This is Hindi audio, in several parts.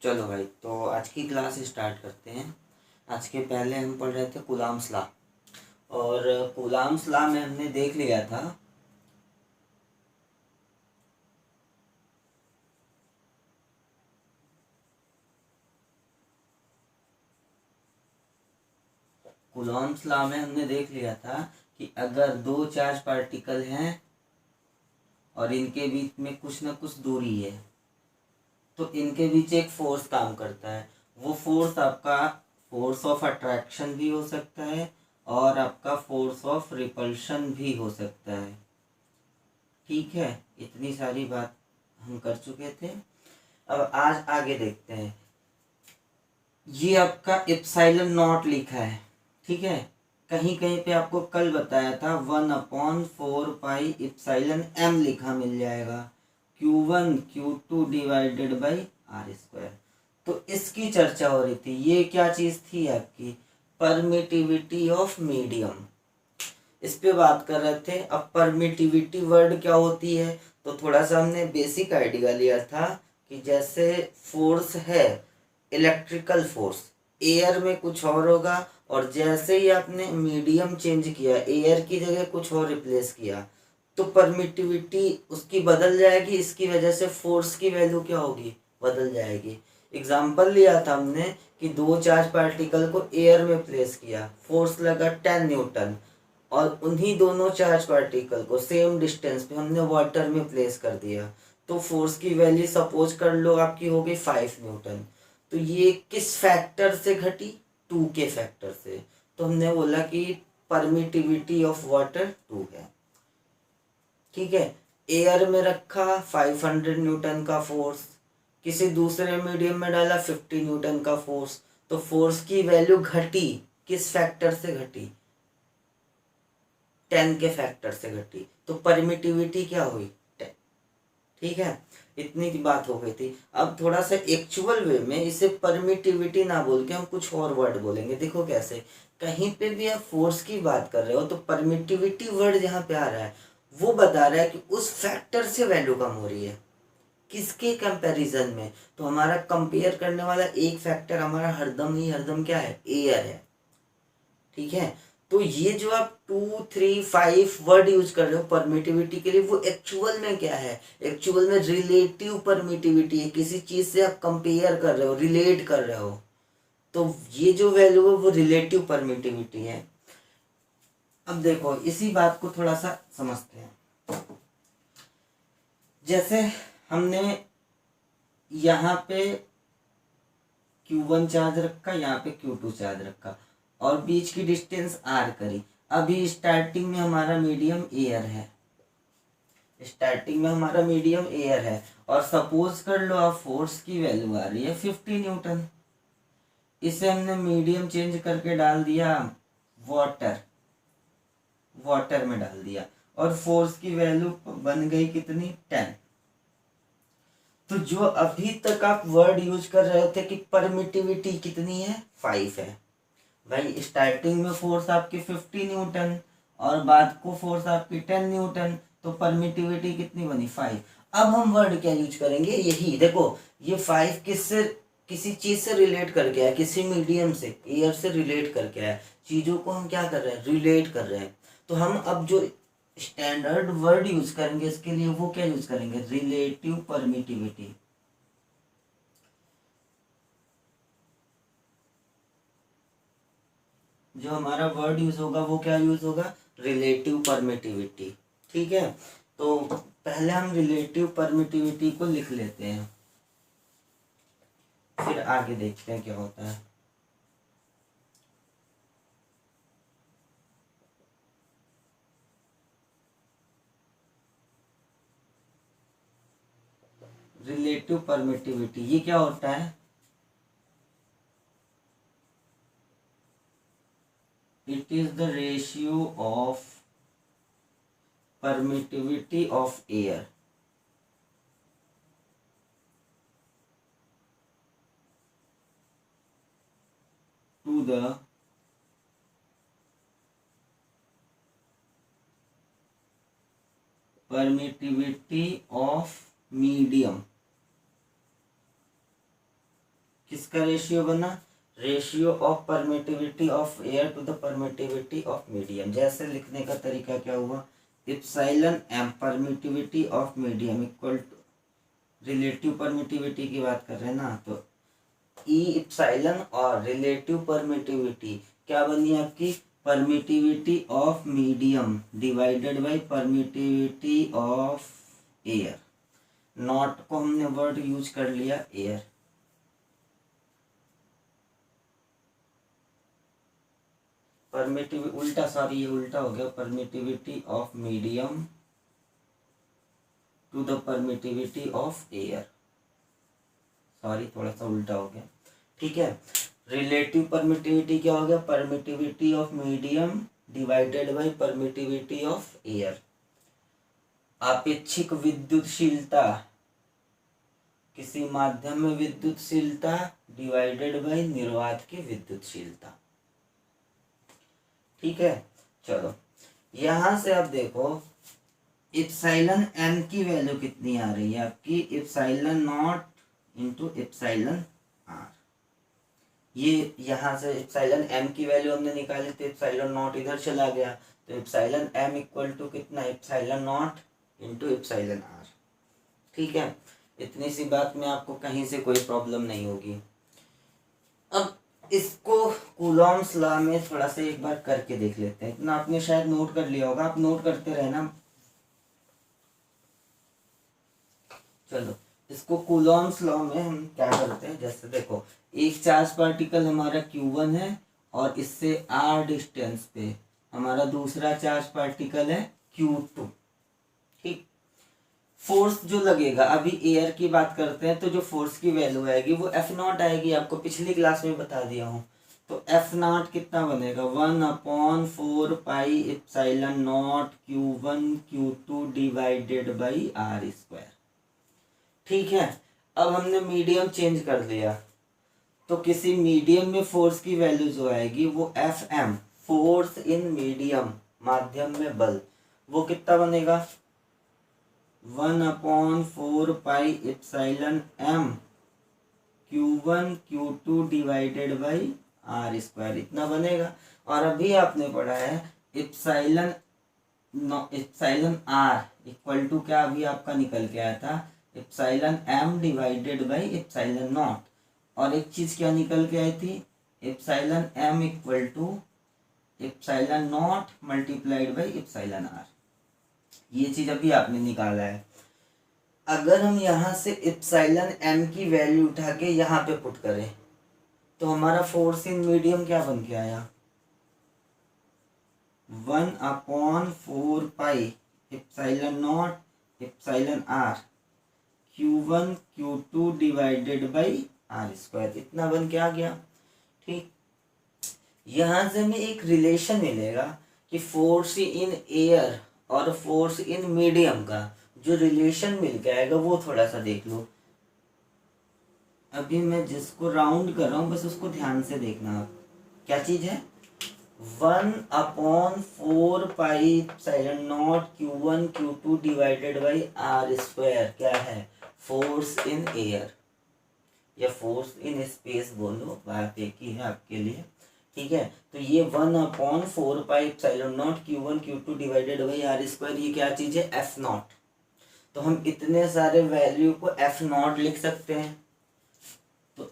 चलो भाई, तो आज की क्लास स्टार्ट करते हैं। आज के पहले हम पढ़ रहे थे कूलाम्स लॉ। और कूलाम्स लॉ में हमने देख लिया था कूलाम्स लॉ में हमने देख लिया था कि अगर दो चार्ज पार्टिकल हैं और इनके बीच में कुछ ना कुछ दूरी है, तो इनके बीच एक फोर्स काम करता है। वो फोर्स आपका फोर्स ऑफ अट्रैक्शन भी हो सकता है और आपका फोर्स ऑफ रिपल्शन भी हो सकता है। ठीक है, इतनी सारी बात हम कर चुके थे। अब आज आगे देखते हैं। ये आपका इप्साइलन नॉट लिखा है, ठीक है। कहीं कहीं पे आपको कल बताया था 1/4 पाई इप्साइलन m लिखा मिल जाएगा, Q1 Q2 divided by R square. तो इसकी चर्चा हो रही थी। ये क्या चीज़ थी आपकी? Permittivity of medium. इस पे बात कर रहे थे। अब परमिटिविटी वर्ड क्या होती है, तो थोड़ा सा हमने बेसिक आइडिया लिया था कि जैसे फोर्स है, इलेक्ट्रिकल फोर्स, एयर में कुछ और होगा, और जैसे ही आपने मीडियम चेंज किया, एयर की जगह कुछ और रिप्लेस किया, तो परमिटिविटी उसकी बदल जाएगी। इसकी वजह से फोर्स की वैल्यू क्या होगी? बदल जाएगी। एग्जाम्पल लिया था हमने कि दो चार्ज पार्टिकल को एयर में प्लेस किया, फोर्स लगा 10 न्यूटन, और उन्हीं दोनों चार्ज पार्टिकल को सेम डिस्टेंस पे हमने वाटर में प्लेस कर दिया, तो फोर्स की वैल्यू सपोज कर लो आपकी हो गई 5 न्यूटन। तो ये किस फैक्टर से घटी? 2 के फैक्टर से। तो हमने बोला कि परमिटिविटी ऑफ वाटर 2 है। ठीक है, एयर में रखा 500 न्यूटन का फोर्स, किसी दूसरे मीडियम में डाला 50 न्यूटन का फोर्स, तो फोर्स की वैल्यू घटी। किस फैक्टर से घटी? 10 के फैक्टर से घटी। तो परमिटिविटी क्या हुई? 10। ठीक है, इतनी की बात हो गई थी। अब थोड़ा सा एक्चुअल वे में इसे परमिटिविटी ना बोल के हम कुछ और वर्ड बोलेंगे। देखो कैसे, कहीं पे भी आप फोर्स की बात कर रहे हो तो परमिटिविटी वर्ड जहाँ पे आ रहा है वो बता रहा है कि उस फैक्टर से वैल्यू कम हो रही है। किसके कंपैरिजन में? तो हमारा कंपेयर करने वाला एक फैक्टर हमारा हरदम क्या है? एयर है। ठीक है, तो ये जो आप 2, 3, 5 वर्ड यूज कर रहे हो परमिटिविटी के लिए, वो एक्चुअल में क्या है? एक्चुअल में रिलेटिव परमिटिविटी है। किसी चीज से आप कंपेयर कर रहे हो, रिलेट कर रहे हो, तो ये जो वैल्यू है वो रिलेटिव परमिटिविटी है। अब देखो, इसी बात को थोड़ा सा समझते हैं। जैसे हमने यहाँ पे Q1 चार्ज रखा, यहाँ पे Q2 चार्ज रखा, और बीच की डिस्टेंस r करी। अभी स्टार्टिंग में हमारा मीडियम एयर है, स्टार्टिंग में हमारा मीडियम एयर है, और सपोज कर लो आप फोर्स की वैल्यू आ रही है 50 न्यूटन। इसे हमने मीडियम चेंज करके डाल दिया वाटर, वाटर में डाल दिया, और फोर्स की वैल्यू बन गई कितनी? 10। तो जो अभी तक आप वर्ड यूज कर रहे थे कि परमिटिविटी कितनी है? 5 है। भाई स्टार्टिंग में फोर्स आपकी 50 न्यूटन और बाद को फोर्स आपकी 10 न्यूटन, तो परमिटिविटी कितनी बनी? 5। अब हम वर्ड क्या यूज करेंगे? यही देखो, ये 5 किससे, किसी चीज से रिलेट करके आया, किसी मीडियम से, एयर से रिलेट करके आया। चीजों को हम क्या कर रहे हैं? रिलेट कर रहे हैं। तो हम अब जो स्टैंडर्ड वर्ड यूज करेंगे इसके लिए, वो क्या यूज करेंगे? Relative permittivity. जो हमारा वर्ड यूज होगा वो क्या यूज होगा? Relative permittivity. ठीक है, तो पहले हम रिलेटिव परमिटिविटी को लिख लेते हैं, फिर आगे देखते हैं क्या होता है। रिलेटिव परमिटिविटी ये क्या होता है? It is the ratio of permittivity of air to the permittivity of medium किसका रेशियो बना, ratio of permittivity of air to the permittivity of medium. जैसे लिखने का तरीका क्या हुआ, epsilon M permittivity of medium equal to, relative permittivity की बात कर रहे हैं ना, तो ई इप्सिलॉन और रिलेटिव परमिटिविटी क्या बनी आपकी, permittivity of medium divided by permittivity of air. Nought को हमने वर्ड यूज कर लिया एयर। परमिटिविटी उल्टा, सॉरी ये उल्टा हो गया, permittivity of medium to the permittivity of air, sorry थोड़ा सा उल्टा हो गया, ठीक है। रिलेटिव परमिटिविटी क्या हो गया, permittivity of medium divided by permittivity of air. आपेक्षिक विद्युतशीलता, किसी माध्यम में विद्युतशीलता डिवाइडेड बाय निर्वात की विद्युतशीलता, ठीक है। चलो यहां से आप देखो इप्सिलॉन एम की वैल्यू कितनी आ रही है आपकी, epsilon nought into epsilon R. ये यहाँ से इप्सिलॉन एम की वैल्यू हमने निकाली तो इप्सिलॉन नॉट इधर चला गया, तो इप्सिलॉन एम इक्वल टू कितना, epsilon nought into epsilon R, ठीक है। इतनी सी बात में आपको कहीं से कोई प्रॉब्लम नहीं होगी। अब इसको कूलॉम्स लॉ में थोड़ा सा एक बार करके देख लेते हैं। इतना आपने शायद नोट कर लिया होगा, आप नोट करते रहना। चलो इसको कूलॉम्स लॉ में हम क्या करते हैं, जैसे देखो एक चार्ज पार्टिकल हमारा Q1 है और इससे r डिस्टेंस पे हमारा दूसरा चार्ज पार्टिकल है Q2, ठीक। फोर्स जो लगेगा, अभी एयर की बात करते हैं, तो जो फोर्स की वैल्यू आएगी वो F0 आएगी, आपको पिछली क्लास में बता दिया हूँ। तो F0 कितना बनेगा, 1/4 pi epsilon naught Q1 Q2 divided by r square, ठीक है। अब हमने मीडियम चेंज कर लिया, तो किसी मीडियम में फोर्स की वैल्यू जो आएगी वो Fm, फोर्स इन मीडियम, माध्यम में बल, वो कितना बनेगा, 1/4 pi epsilon m Q1 Q2 divided by r square, इतना बनेगा। और अभी आपने पढ़ा है इप्सिलॉन r इक्वल टू क्या, अभी आपका निकल के आया था epsilon m divided by epsilon nought, और एक चीज क्या निकल के आई थी, epsilon m equal to epsilon nought multiplied by epsilon r। ये चीज अभी आपने निकाला है। अगर हम यहाँ से इप्सिलॉन m की वैल्यू उठा के यहाँ पे पुट करें तो हमारा फोर्स इन मीडियम क्या बन के आया, 1/4 pi epsilon naught epsilon r Q1 Q2 divided by r square, इतना बन के आ गया, ठीक। यहाँ से हमें एक रिलेशन मिलेगा कि फोर्स इन एयर और फोर्स इन मीडियम का जो रिलेशन मिल के आएगा वो थोड़ा सा देख लो। अभी मैं जिसको राउंड कर रहा हूँ बस उसको ध्यान से देखना आप, क्या चीज है, 1/4 pi epsilon naught Q1 Q2 divided by r square, क्या है, फोर्स इन एयर या फोर्स इन स्पेस बोलो, बात एक ही है आपके लिए, ठीक है। तो ये 1/4 pi epsilon naught Q1 Q2 divided by r square, ये क्या चीज है, F0। तो हम इतने सारे वैल्यू को F0 लिख सकते हैं, तो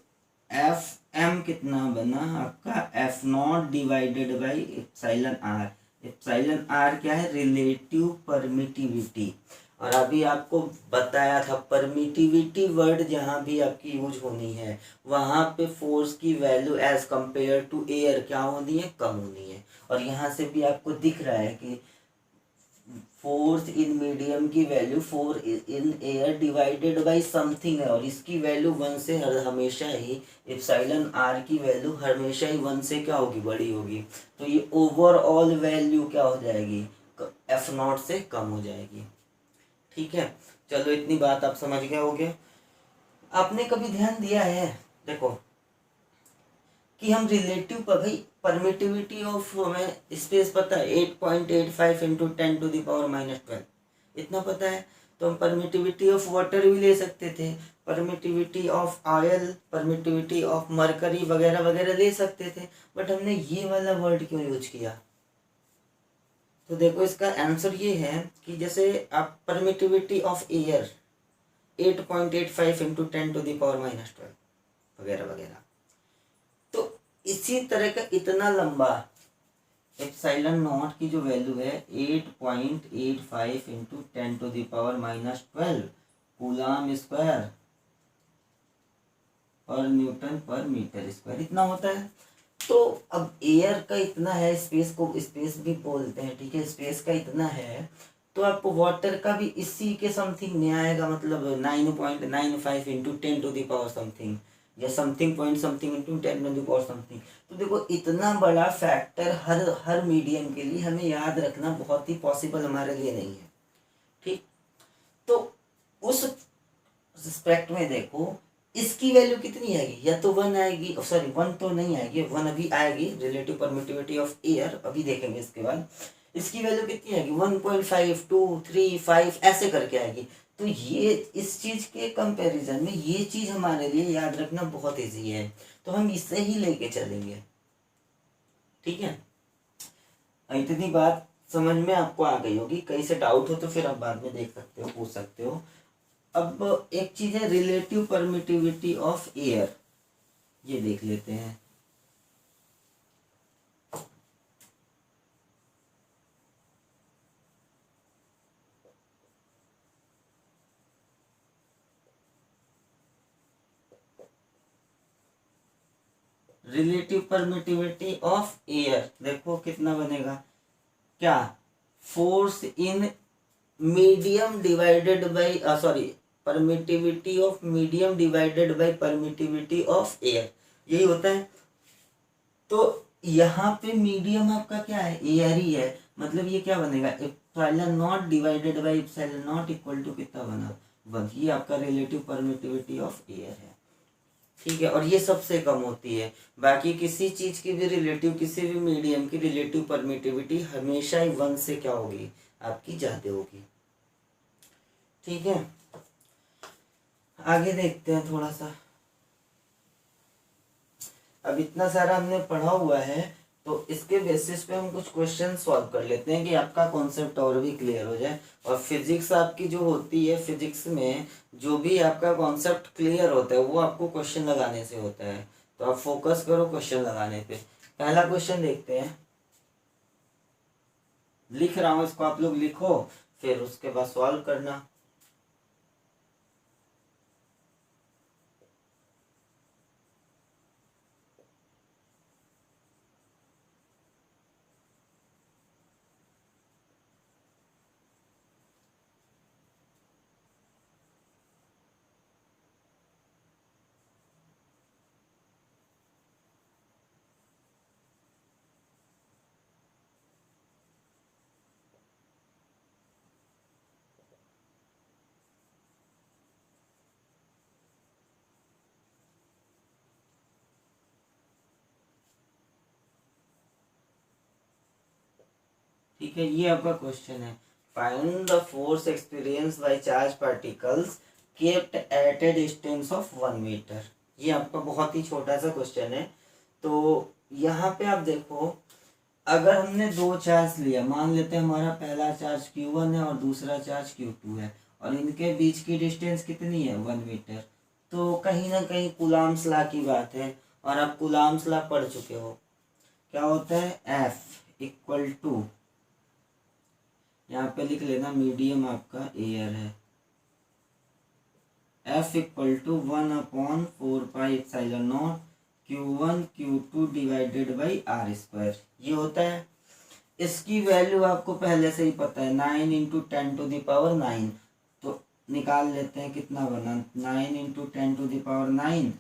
Fm कितना बना आपका, F0 divided by epsilon r। Epsilon r क्या है, रिलेटिव परमिटिविटी। और अभी आपको बताया था परमिटिविटी वर्ड जहाँ भी आपकी यूज होनी है वहाँ पे फोर्स की value as compare to air क्या होनी है, कम होनी है। और यहाँ से भी आपको दिख रहा है कि फोर्स इन मीडियम की value 4 in air divided by something है, और इसकी वैल्यू 1 से हमेशा ही, इप्सिलॉन r की वैल्यू हमेशा ही 1 से क्या होगी, बड़ी होगी। तो ये ओवरऑल वैल्यू क्या हो जाएगी, F0 से कम हो जाएगी, ठीक है। चलो इतनी बात आप समझ गए होगे। आपने कभी ध्यान दिया है, देखो कि हम रिलेटिव पर भाई परमिटिविटी ऑफ हमें स्पेस पता है 8.85 इंटू 10⁻⁻12, इतना पता है। तो हम परमिटिविटी ऑफ वाटर भी ले सकते थे, permittivity of oil, permittivity of mercury वगैरह वगैरह ले सकते थे, बट हमने ये वाला वर्ड क्यों यूज किया? तो देखो इसका आंसर ये है कि जैसे आप परमिटिविटी ऑफ एयर 8.85 इंटू 10⁻⁻12 वगैरह वगैरह, तो इसी तरह का इतना लंबा एप्सिलॉन नॉट की जो वैल्यू है 8.85 इंटू 10⁻⁻12 कूलम स्क्वायर और न्यूटन पर मीटर स्क्वायर इतना होता है। तो अब एयर का इतना है, स्पेस को स्पेस भी बोलते हैं, ठीक है, स्पेस का इतना है, तो आपको वाटर का भी इसी के समथिंग में आएगा, मतलब 9.95 इंटू 10⁻⁻ समथिंग या something point something into 10⁻⁻ something. तो देखो इतना बड़ा फैक्टर हर मीडियम के लिए हमें याद रखना बहुत ही पॉसिबल हमारे लिए नहीं है, ठीक। तो उस रिस्पेक्ट में देखो इसकी वैल्यू कितनी आएगी, या तो 1 आएगी, सॉरी 1 तो नहीं आएगी, 1 अभी आएगी, रिलेटिव परमिटिविटी ऑफ एयर अभी देखेंगे इसके बाद। इसकी वैल्यू कितनी आएगी 1.5 2 3 5 ऐसे करके आएगी। तो ये इस चीज के कंपैरिजन में ये चीज हमारे लिए याद रखना बहुत ईजी है, तो हम इसे ही लेके चलेंगे, ठीक है। इतनी बात समझ में आपको आ गई होगी, कहीं से डाउट हो तो फिर आप बाद में देख सकते हो, पूछ सकते हो। अब एक चीज है रिलेटिव परमिटिविटी ऑफ एयर, ये देख लेते हैं। रिलेटिव परमिटिविटी ऑफ एयर देखो कितना बनेगा, क्या, force in medium divided by sorry permittivity of medium divided by permittivity of air, यही होता है। तो यहाँ पे मीडियम आपका क्या है, एयर ही है, मतलब ये क्या बनेगा, epsilon nought divided by epsilon nought equal to कितना बना 1, ये आपका रिलेटिव परमिटिविटी ऑफ एयर है, ठीक है। और ये सबसे कम होती है, बाकी किसी चीज की भी रिलेटिव, किसी भी मीडियम की रिलेटिव परमिटिविटी हमेशा ही 1 से क्या होगी, आपकी ज्यादा होगी, ठीक है। आगे देखते हैं थोड़ा सा। अब इतना सारा हमने पढ़ा हुआ है, तो इसके बेसिस पे हम कुछ क्वेश्चन सॉल्व कर लेते हैं कि आपका कॉन्सेप्ट और भी क्लियर हो जाए। और फिजिक्स आपकी जो होती है, फिजिक्स में जो भी आपका कॉन्सेप्ट क्लियर होता है वो आपको क्वेश्चन लगाने से होता है, तो आप फोकस करो क्वेश्चन लगाने पे। पहला क्वेश्चन देखते हैं, लिख रहा हूँ, इसको आप लोग लिखो, फिर उसके बाद सॉल्व करना। ठीक है, ये आपका क्वेश्चन है, find the force experience by charge particles kept at a distance of 1 metre. ये आपका बहुत ही छोटा सा क्वेश्चन है। तो यहाँ पे आप देखो, अगर हमने दो चार्ज लिया, मान लेते हैं हमारा पहला चार्ज Q1 है और दूसरा चार्ज Q2 है, और इनके बीच की डिस्टेंस कितनी है 1 मीटर, तो कहीं ना कहीं कूलम्स लॉ की बात है, और आप कूलम्स लॉ पढ़ चुके हो, क्या होता है F इक्वल टू, यहाँ पे लिख लेना मीडियम आपका एयर है, F equal to 1/4πε0 Q1 Q2 divided by R square, ये होता है। इसकी वैल्यू आपको पहले से ही पता है, 9 इंटू 10⁻⁹, तो निकाल लेते हैं कितना बना, 9 into 10⁻⁹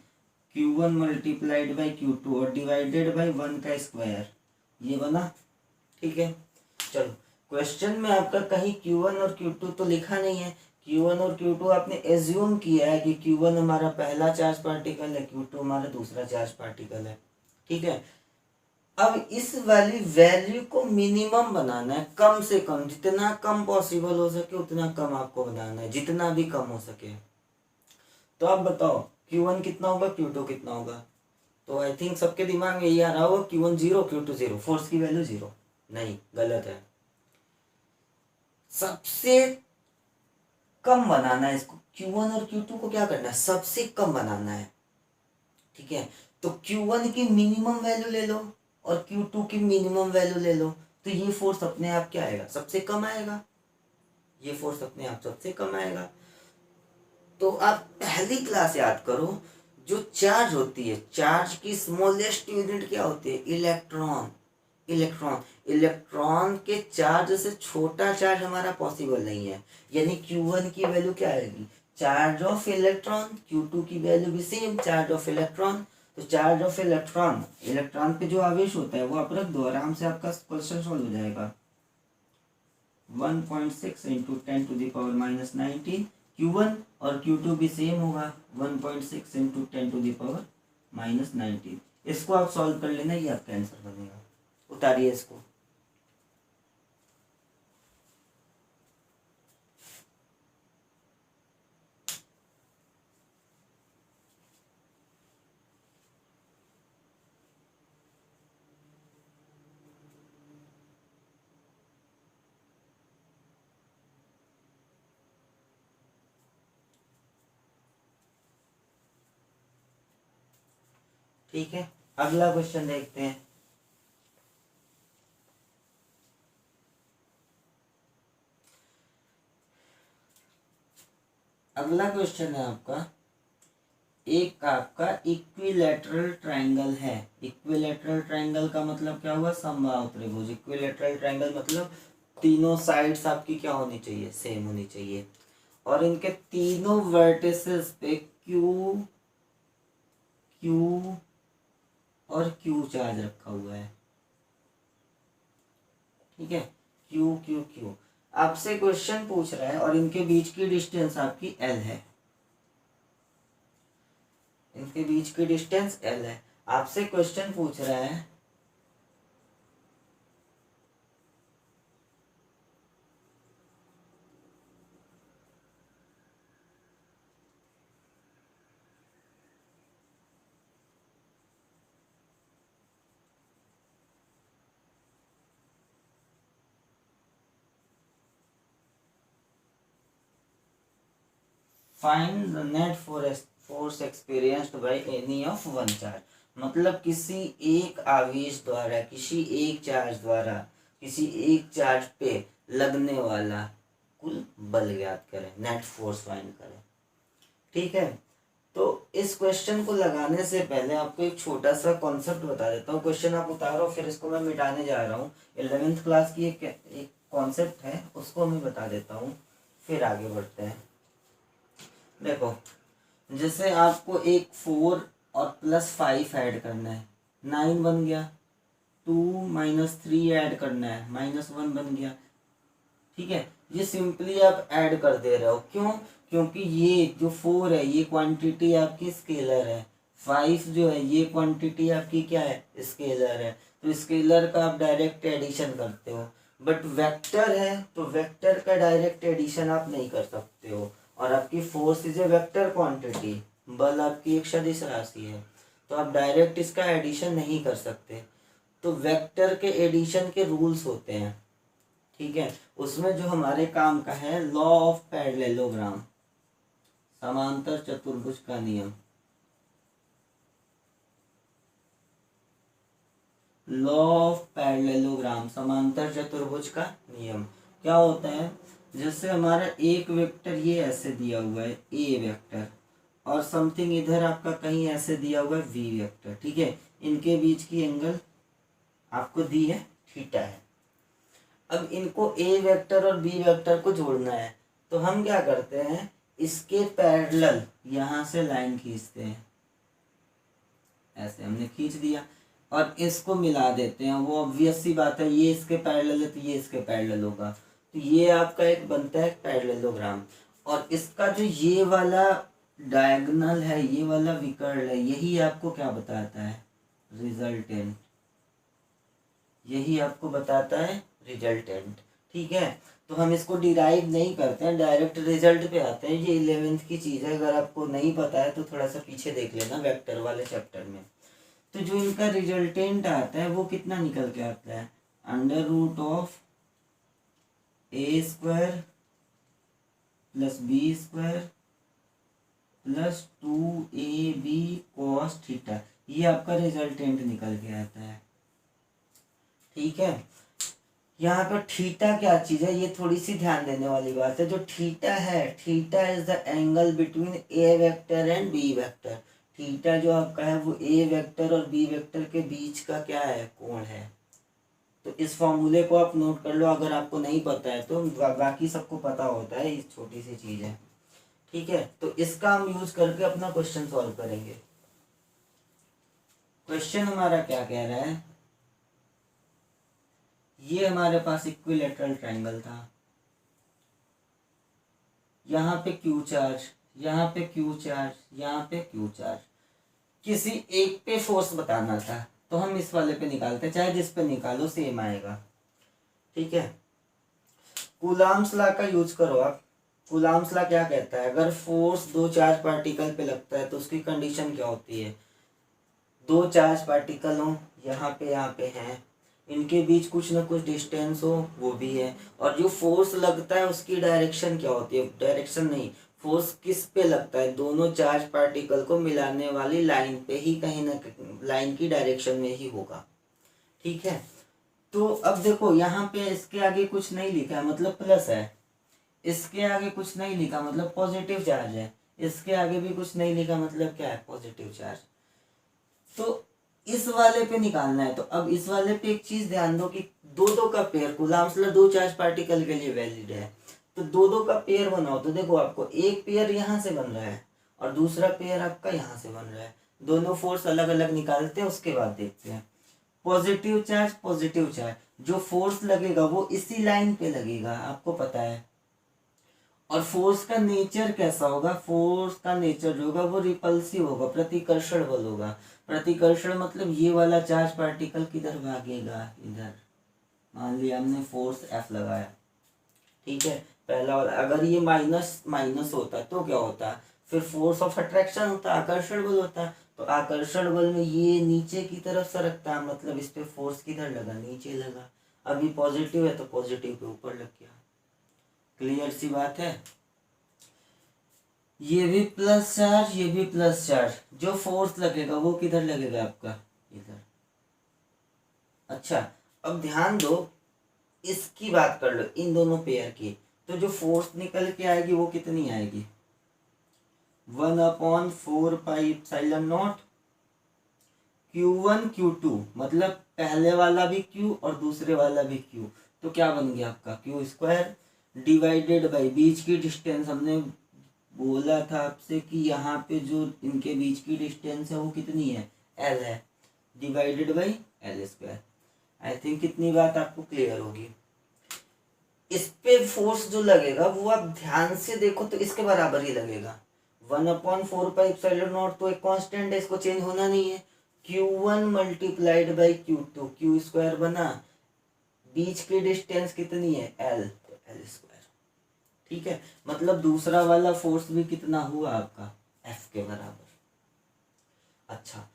Q1 multiplied by Q2 और डिवाइडेड बाई 1 का स्क्वायर, ये बना, ठीक है। चलो क्वेश्चन में आपका कहीं Q1 और Q2 तो लिखा नहीं है, Q1 और Q2 आपने एज्यूम किया है कि Q1 हमारा पहला चार्ज पार्टिकल है, Q2 हमारा दूसरा चार्ज पार्टिकल है, ठीक है। अब इस वाली वैल्यू को मिनिमम बनाना है, कम से कम, जितना कम पॉसिबल हो सके उतना कम आपको बनाना है, जितना भी कम हो सके। तो तो आप बताओ Q1 कितना होगा, Q2 कितना होगा। तो आई थिंक सबके दिमाग में यही आ रहा होगा Q1 0, Q2 0, फोर्स की वैल्यू 0। नहीं, गलत है। सबसे कम बनाना है इसको, Q1 और Q2 को क्या करना है, सबसे कम बनाना है। ठीक है, तो Q1 की मिनिमम वैल्यू ले लो और Q2 की मिनिमम वैल्यू ले लो, तो ये फोर्स अपने आप क्या आएगा, सबसे कम आएगा। ये फोर्स अपने आप सबसे कम आएगा। तो आप पहली क्लास याद करो, जो चार्ज होती है, चार्ज की स्मॉलेस्ट यूनिट क्या होती है, इलेक्ट्रॉन। इलेक्ट्रॉन इलेक्ट्रॉन के चार्ज से छोटा चार्ज हमारा पॉसिबल नहीं है। यानी Q1 की वैल्यू क्या आएगी, चार्ज ऑफ इलेक्ट्रॉन। Q2 की वैल्यू भी सेम, चार्ज ऑफ इलेक्ट्रॉन। तो चार्ज ऑफ इलेक्ट्रॉन, इलेक्ट्रॉन पे जो आवेश होता है वो आप रख दो, आराम से आपका क्वेश्चन सॉल्व हो जाएगा। 1.6 इंटू 10⁻⁻19 Q1, और Q2 भी सेम होगा 1.6 इंटू 10⁻⁻19। इसको आप सॉल्व कर लेना, ये आपका आंसर बनेगा। उतारिए इसको। ठीक है, अगला क्वेश्चन देखते हैं। अगला क्वेश्चन है आपका, एक आपका इक्विलैटरल ट्रायंगल है। इक्विलैटरल ट्रायंगल का मतलब क्या हुआ, समबाहु त्रिभुज। इक्विलैटरल ट्रायंगल मतलब तीनों साइड्स आपकी क्या होनी चाहिए, सेम होनी चाहिए। और इनके तीनों वर्टिसेस पे Q, Q और Q चार्ज रखा हुआ है। ठीक है, Q Q Q आपसे क्वेश्चन पूछ रहा है, और इनके बीच की डिस्टेंस आपकी L है। इनके बीच की डिस्टेंस L है। आपसे क्वेश्चन पूछ रहा है find the net force experienced by any of one charge. मतलब किसी एक आवेश द्वारा, किसी एक चार्ज द्वारा, किसी एक चार्ज पे लगने वाला कुल बल ज्ञात करें, नेट फोर्स फाइंड करें। ठीक है, तो इस क्वेश्चन को लगाने से पहले आपको एक छोटा सा कॉन्सेप्ट बता देता हूँ। क्वेश्चन आप उतारो, फिर इसको मैं मिटाने जा रहा हूँ। 11th क्लास की एक कॉन्सेप्ट है, उसको मैं बता देता हूँ, फिर आगे बढ़ते हैं। देखो, जैसे आपको एक 4 और +5 ऐड करना है, 9 बन गया। 2 - 3 ऐड करना है, -1 बन गया। ठीक है, ये सिंपली आप ऐड कर दे रहे हो। क्यों? क्योंकि ये जो 4 है ये क्वांटिटी आपकी स्केलर है, 5 जो है ये क्वांटिटी आपकी क्या है, स्केलर है। तो स्केलर का आप डायरेक्ट एडिशन करते हो। बट वेक्टर है तो वेक्टर का डायरेक्ट एडिशन आप नहीं कर सकते हो। और आपकी force is a vector quantity, बल आपकी एक सदिश राशि है, तो आप डायरेक्ट इसका एडिशन नहीं कर सकते। तो वेक्टर के एडिशन के रूल्स होते हैं। ठीक है, उसमें जो हमारे काम का है, लॉ ऑफ पैरेललोग्राम, समांतर चतुर्भुज का नियम। लॉ ऑफ पैरेललोग्राम, समांतर चतुर्भुज का नियम क्या होता है, जैसे हमारा एक वेक्टर ये ऐसे दिया हुआ है, ए वेक्टर, और समथिंग इधर आपका कहीं ऐसे दिया हुआ है, वी वेक्टर। ठीक है, इनके बीच की एंगल आपको दी है, थीटा है। अब इनको ए वेक्टर और बी वेक्टर को जोड़ना है, तो हम क्या करते हैं, इसके पैरेलल यहां से लाइन खींचते हैं, ऐसे हमने खींच दिया, और इसको मिला देते हैं। वो ऑब्वियस सी बात है, ये इसके पैरेलल है तो ये इसके पैरेलल होगा, तो ये आपका एक बनता है पैरेललोग्राम। और इसका जो ये वाला डायगोनल है, ये वाला विकर्ण है, यही आपको क्या बताता है, रिजल्टेंट। यही आपको बताता है रिजल्टेंट। ठीक है, तो तो हम इसको डिराइव नहीं करते हैं, डायरेक्ट रिजल्ट पे आते हैं। ये 11th की चीज़ है, अगर आपको नहीं पता है तो थोड़ा सा पीछे देख लेना वेक्टर वाले चैप्टर में। तो जो इनका रिजल्टेंट आता है वो कितना निकल के आता है, under root of A square plus B square plus 2ab cos theta, ये आपका रिजल्टेंट निकल के आता है। ठीक है, यहाँ पर थीटा क्या चीज़ है, ये थोड़ी सी ध्यान देने वाली बात है। जो थीटा है, theta is the angle between A vector and B vector. Theta जो आपका है वो ए वेक्टर और बी वेक्टर के बीच का क्या है, कोण है। तो इस फॉर्मूले को आप नोट कर लो, अगर आपको नहीं पता है तो बाकी सबको पता होता है, इस छोटी सी चीज़ है। ठीक है, तो इसका हम यूज करके अपना क्वेश्चन सॉल्व करेंगे। क्वेश्चन हमारा क्या कह रहा है, ये हमारे पास इक्विलैटरल ट्रायंगल था, यहाँ पे क्यू चार्ज, यहाँ पे क्यू चार्ज, यहाँ पे क्यू चार्ज। किसी एक पे फोर्स बताना था तो हम इस वाले पे निकालते, चाहे जिस पे निकालो सेम आएगा। ठीक है, कूलॉम्स लॉ का यूज करो आप। कूलॉम्स लॉ क्या कहता है, अगर फोर्स दो चार्ज पार्टिकल पे लगता है तो उसकी कंडीशन क्या होती है, दो चार्ज पार्टिकल हो, यहाँ पे हैं, इनके बीच कुछ ना कुछ डिस्टेंस हो, वो भी है, और जो फोर्स लगता है उसकी डायरेक्शन क्या होती है, डायरेक्शन नहीं, फोर्स किस पे लगता है, दोनों चार्ज पार्टिकल को मिलाने वाली लाइन पे ही, कहीं ना कहीं लाइन की डायरेक्शन में ही होगा। ठीक है, तो अब देखो यहाँ पे इसके आगे कुछ नहीं लिखा है मतलब प्लस है, इसके आगे कुछ नहीं लिखा मतलब पॉजिटिव चार्ज है, इसके आगे भी कुछ नहीं लिखा मतलब क्या है, पॉजिटिव चार्ज। तो इस वाले पे निकालना है। तो अब इस वाले पे एक चीज ध्यान दो कि दो का पेयर, कूलॉम्स लॉ दो चार्ज पार्टिकल के लिए वैलिड है, तो दो का पेयर बनाओ। तो देखो आपको एक पेयर यहाँ से बन रहा है और दूसरा पेयर आपका यहाँ से बन रहा है, दोनों फोर्स अलग अलग निकालते हैं, उसके बाद देखते हैं। पॉजिटिव चार्ज, जो फोर्स लगेगा वो इसी लाइन पे लगेगा, आपको पता है। और फोर्स का नेचर कैसा होगा, फोर्स का नेचर जो होगा वो रिपल्सिव होगा, प्रतिकर्षण बल होगा। प्रतिकर्षण मतलब ये वाला चार्ज पार्टिकल किधर भागेगा, इधर। मान लिया हमने फोर्स F लगाया, ठीक है, पहला वाला, अगर ये माइनस माइनस होता तो क्या होता, फिर फोर्स ऑफ अट्रैक्शन होता, आकर्षण बल होता। तो आकर्षण बल में ये नीचे की तरफ सरकता, मतलब इस पे फोर्स किधर लगा, नीचे लगा। अभी पॉजिटिव है तो पॉजिटिव के ऊपर लग गया। क्लियर सी बात है। ये भी प्लस चार्ज, ये भी प्लस चार्ज, जो फोर्स लगेगा वो किधर लगेगा आपका, इधर। अच्छा, अब ध्यान दो, इसकी बात कर लो, इन दोनों पेयर की। तो जो फोर्स निकल के आएगी वो कितनी आएगी, 1/4πε0 Q1 Q2, मतलब पहले वाला भी Q और दूसरे वाला भी Q। तो क्या बन गया आपका Q स्क्वायर डिवाइडेड बाई बीच की डिस्टेंस। हमने बोला था आपसे कि यहाँ पे जो इनके बीच की डिस्टेंस है वो कितनी है, L है, divided by L square. I think कितनी बात आपको क्लियर होगी। इस पे फोर्स जो लगेगा वो आप ध्यान से देखो तो इसके बराबर ही लगेगा, 1/4πε0 तो एक कांस्टेंट है, इसको चेंज होना नहीं है। Q1 multiplied by Q2, Q square बना, बीच की डिस्टेंस कितनी है, L, तो L स्क्वायर। ठीक है, मतलब दूसरा वाला फोर्स भी कितना हुआ आपका, F के बराबर। अच्छा,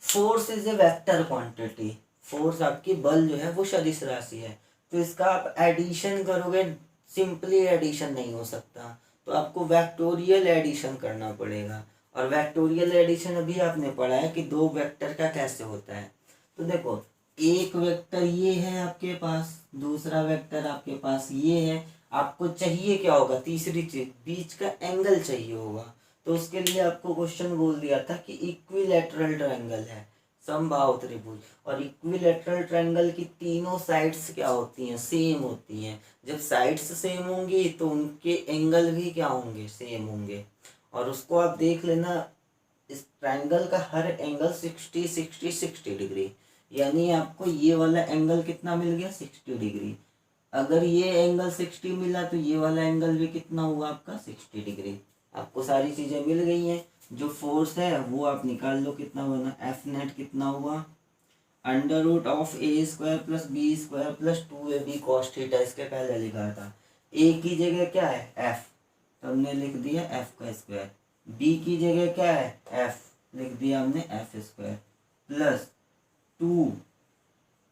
force is a vector quantity, force आपकी बल जो है वो सदिश राशि है, तो इसका आप एडिशन करोगे, सिंपली एडिशन नहीं हो सकता, तो आपको वेक्टोरियल एडिशन करना पड़ेगा। और वेक्टोरियल एडिशन अभी आपने पढ़ा है कि दो वेक्टर का कैसे होता है। तो देखो, एक वेक्टर ये है आपके पास, दूसरा वेक्टर आपके पास ये है, आपको चाहिए क्या होगा, तीसरी चीज बीच का एंगल चाहिए होगा। तो उसके लिए आपको क्वेश्चन बोल दिया था कि इक्विलैटरल ट्रायंगल है, समबाहु त्रिभुज, और इक्विलैटरल ट्रायंगल की तीनों साइड्स क्या होती हैं, सेम होती हैं। जब साइड्स सेम होंगी तो उनके एंगल भी क्या होंगे, सेम होंगे। और उसको आप देख लेना, इस ट्रायंगल का हर एंगल 60 डिग्री, यानी आपको ये वाला एंगल कितना मिल गया, 60 डिग्री। अगर ये एंगल 60 मिला तो ये वाला एंगल भी कितना हुआ आपका, 60 डिग्री। आपको सारी चीजें मिल गई हैं। जो फोर्स है वो आप निकाल लो, कितना बना, एफ नेट कितना हुआ, under root of A square plus B square plus 2ab cos theta, इसके पहले लिखा था। ए की जगह क्या है एफ, तो हमने लिख दिया एफ का स्क्वायर। बी की जगह क्या है एफ, लिख दिया हमने F square, plus 2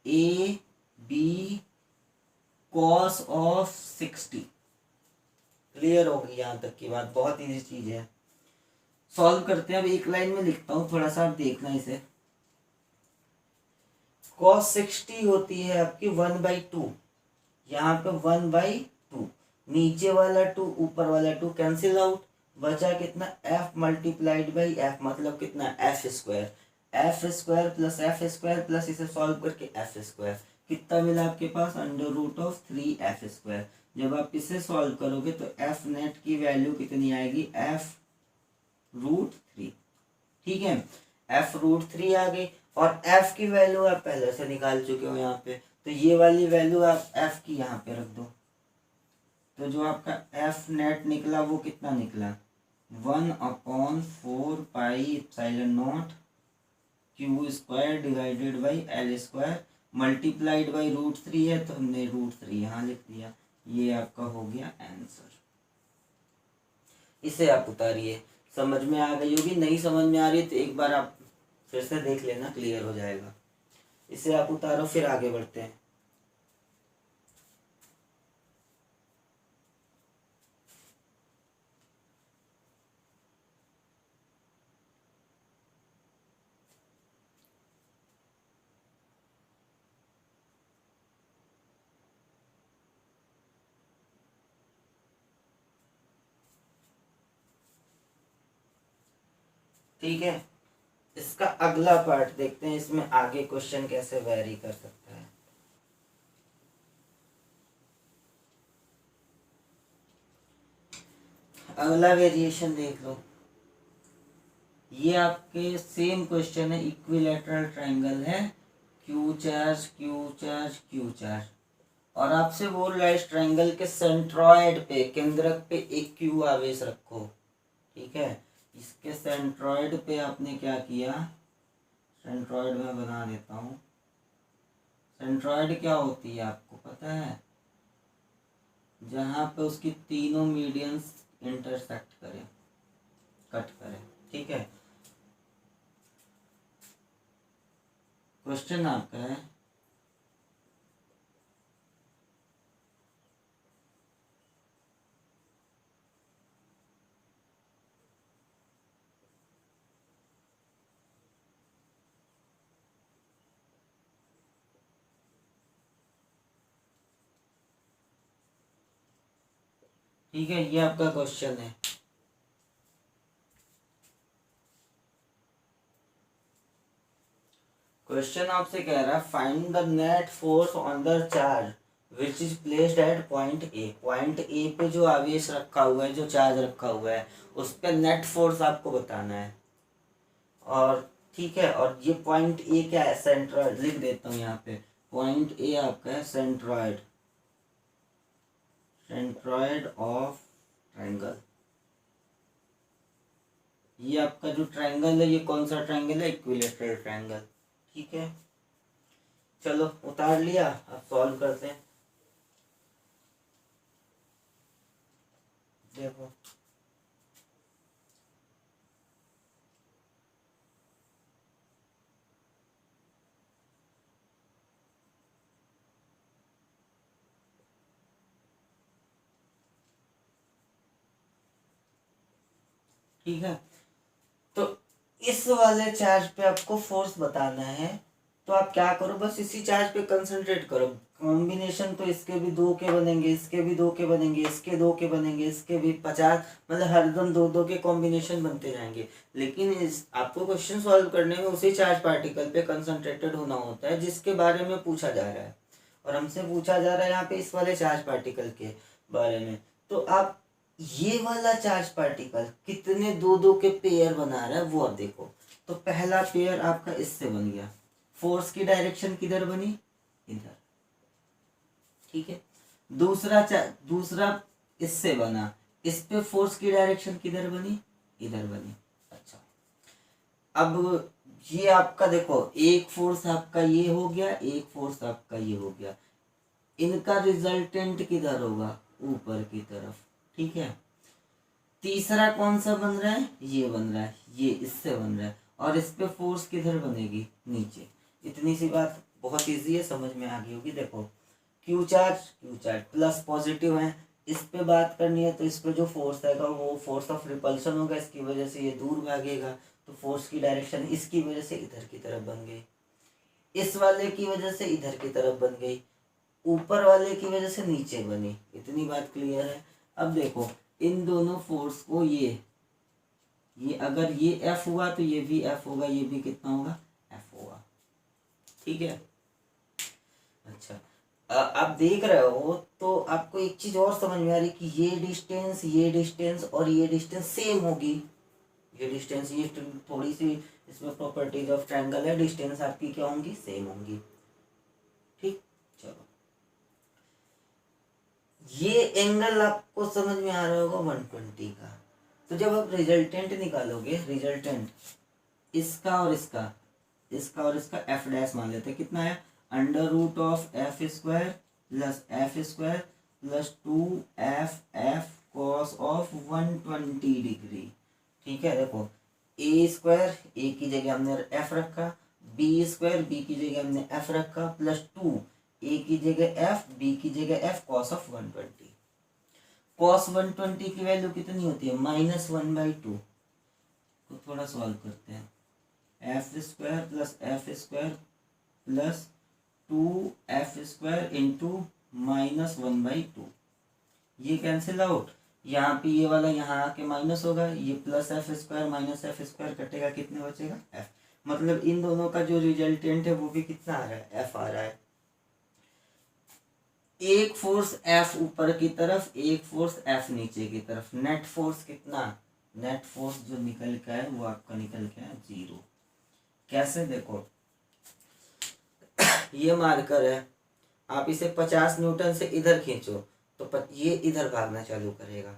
AB cos of 60। Clear होगी यहाँ तक की बात, बहुत इजी चीज है। सॉल्व करते हैं। अब एक लाइन में लिखता हूँ, थोड़ा सा आप देखना इसे। कॉस 60 होती है आपकी 1/2, यहाँ पे 1/2, नीचे वाला 2 ऊपर वाला 2 कैंसिल आउट, बचा कितना f मल्टीप्लाइड बाई एफ, मतलब कितना F square. F square plus F square plus इसे सॉल्व करके एफ स्क्वायर, कितना मिला आपके पास √3f²। जब आप इसे सॉल्व करोगे तो एफ नेट की वैल्यू कितनी आएगी f√3। ठीक है, f√3 आ गई, और f की वैल्यू आप पहले से निकाल चुके हो यहाँ पे, तो ये वाली वैल्यू आप f की यहाँ पे रख दो। तो जो आपका f नेट निकला वो कितना निकला 1/4πε0 Q² divided by L² multiplied by √3 है, तो हमने √3 यहाँ लिख दिया। ये आपका हो गया आंसर। इसे आप उतारिए। समझ में आ गई होगी, नहीं समझ में आ रही है तो एक बार आप फिर से देख लेना, क्लियर हो जाएगा। इसे आप उतारो, फिर आगे बढ़ते हैं। ठीक है, इसका अगला पार्ट देखते हैं, इसमें आगे क्वेश्चन कैसे वेरी कर सकता है। अगला वेरिएशन देख लो। ये आपके सेम क्वेश्चन है, इक्विलैटरल ट्रायंगल है, Q charge Q charge Q charge, और आपसे बोल रहा है इस ट्रायंगल के सेंट्रॉइड पे, केंद्रक पे एक Q आवेश रखो। ठीक है, इसके सेंट्रॉइड पे आपने क्या किया, सेंट्रॉइड में बना देता हूँ। सेंट्रॉइड क्या होती है आपको पता है, जहाँ पे उसकी तीनों मीडियंस इंटरसेक्ट करें, कट करें। ठीक है, क्वेश्चन आपका है ठीक है, ये आपका क्वेश्चन है। क्वेश्चन आपसे कह रहा है find the net force on the charge which is placed at point A. Point A पे जो आवेश रखा हुआ है, जो चार्ज रखा हुआ है, उस पर नेट फोर्स आपको बताना है। और ठीक है, और ये पॉइंट ए क्या है, सेंट्रॉइड, लिख देता हूँ यहाँ पे। पॉइंट ए आपका है सेंट्रॉइड, सेंट्रॉइड ऑफ ट्रायंगल। ये आपका जो ट्रायंगल है, ये कौन सा ट्रायंगल है, इक्विलैटरल ट्रायंगल। ठीक है, चलो उतार लिया, अब सॉल्व करते हैं। देखो ठीक है, तो इस वाले चार्ज पे आपको फोर्स बताना है, तो आप क्या करो, बस इसी चार्ज पे कंसंट्रेट करो। कॉम्बिनेशन तो इसके भी 2 के बनेंगे, इसके भी 2 के बनेंगे, इसके 2 के बनेंगे, इसके भी 50, मतलब हरदम 2-2 के कॉम्बिनेशन बनते जाएंगे। लेकिन इस आपको क्वेश्चन सॉल्व करने में उसी चार्ज पार्टिकल पे कंसंट्रेटेड होना होता है जिसके बारे में पूछा जा रहा है, और हमसे पूछा जा रहा है यहाँ पे इस वाले चार्ज पार्टिकल के बारे में। तो आप ये वाला चार्ज पार्टिकल कितने 2-2 के पेयर बना रहा है वो आप देखो। तो पहला पेयर आपका इससे बन गया, फोर्स की डायरेक्शन किधर बनी, इधर। ठीक है, दूसरा इससे बना, इस पे फोर्स की डायरेक्शन किधर बनी, इधर बनी। अच्छा, अब ये आपका देखो, एक फोर्स आपका ये हो गया, एक फोर्स आपका ये हो गया, इनका रिजल्टेंट किधर होगा, ऊपर की तरफ। ठीक है, तीसरा कौन सा बन रहा है, ये बन रहा है, ये इससे बन रहा है, और इस पे फोर्स किधर बनेगी, नीचे। इतनी सी बात बहुत इजी है, समझ में आ गई होगी। देखो क्यू चार्ज प्लस पॉजिटिव है, इस पे बात करनी है तो इस पे जो फोर्स आएगा वो फोर्स ऑफ रिपल्शन होगा, इसकी वजह से ये दूर भागेगा, तो फोर्स की डायरेक्शन इसकी वजह से इधर की तरफ बन गई, इस वाले की वजह से इधर की तरफ बन गई, ऊपर वाले की वजह से नीचे बनी। इतनी बात क्लियर है। अब देखो इन दोनों फोर्स को ये अगर ये F हुआ तो ये भी F होगा, ये भी कितना होगा, F होगा। ठीक है, अच्छा आप देख रहे हो तो आपको एक चीज और समझ में आ रही कि ये डिस्टेंस और ये डिस्टेंस सेम होगी। ये डिस्टेंस, ये थोड़ी सी इसमें प्रॉपर्टीज ऑफ ट्रायंगल है, डिस्टेंस आपकी क्या होंगी, सेम होंगी। ठीक, चलो ये एंगल आपको समझ में आ रहा होगा 120 का। तो जब आप रिजल्टेंट निकालोगे, रिजल्टेंट इसका और इसका एफ डैश मान लेते हैं, कितना है, under root of F square plus 2f cos of 120 degree. ठीक है, देखो ए स्क्वायर, ए की जगह हमने एफ रखा, बी स्क्वायर, बी की जगह हमने एफ रखा, प्लस 2 ए की जगह एफ, बी की जगह एफ, कॉस ऑफ 120। कॉस 120 की वैल्यू कितनी होती है, -1/2। तो थोड़ा सॉल्व करते हैं, F square plus 2f² into -1/2, ये कैंसिल आउट, यहाँ पे ये वाला यहाँ आके माइनस होगा, ये प्लस f² कटेगा, कितने बचेगा, f। मतलब इन दोनों का जो रिजल्टेंट है वो भी कितना आ रहा है, f आ रहा है। एक फोर्स F ऊपर की तरफ, एक फोर्स F नीचे की तरफ, नेट फोर्स कितना, नेट फोर्स जो निकल के है वो आपका निकल के है 0। कैसे, देखो ये मार्कर है, आप इसे 50 न्यूटन से इधर खींचो तो ये इधर भागना चालू करेगा।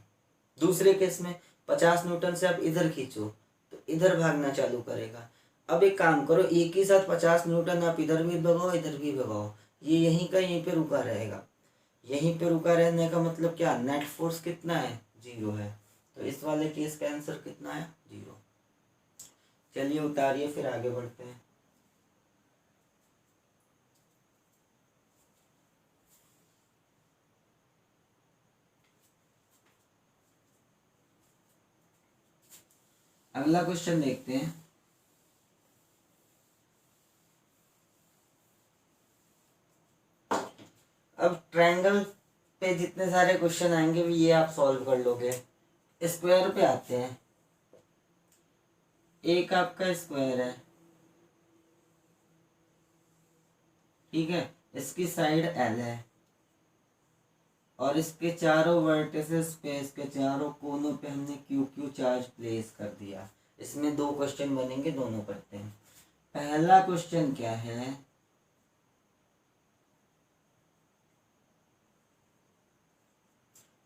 दूसरे केस में 50 न्यूटन से आप इधर खींचो तो इधर भागना चालू करेगा। अब एक काम करो, एक ही साथ 50 न्यूटन आप इधर भी भगाओ इधर भी भगाओ, ये यहीं का यहीं पे रुका रहेगा। यहीं पे रुका रहने का मतलब क्या, नेट फोर्स कितना है, 0 है। तो इस वाले केस का आंसर कितना है, 0। चलिए उतारिए, फिर आगे बढ़ते हैं। अगला क्वेश्चन देखते हैं। अब ट्रायंगल पे जितने सारे क्वेश्चन आएंगे भी ये आप सॉल्व कर लोगे। स्क्वायर पे आते हैं, एक आपका स्क्वायर है, ठीक है, इसकी साइड L है और इसके चारों वर्टिसेस पे, इसके चारों कोनों पे हमने QQ चार्ज प्लेस कर दिया। इसमें 2 क्वेश्चन बनेंगे, दोनों करते हैं। पहला क्वेश्चन क्या है,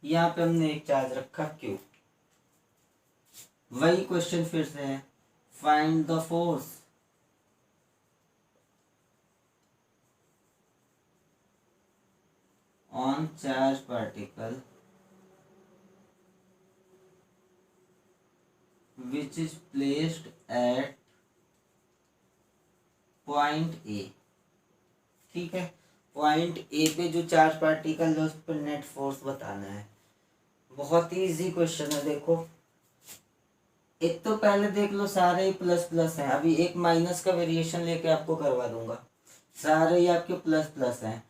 यहाँ पे हमने एक चार्ज रखा Q। वही क्वेश्चन फिर से है, find the force on charge particle which is placed at point A। ठीक है, पॉइंट A पे जो चार्ज पार्टिकल है उस पर नेट फोर्स बताना है। बहुत ही इजी क्वेश्चन है। देखो एक तो पहले देख लो, सारे ही प्लस प्लस हैं, अभी एक माइनस का वेरिएशन लेके आपको करवा दूंगा। सारे ही आपके प्लस प्लस हैं,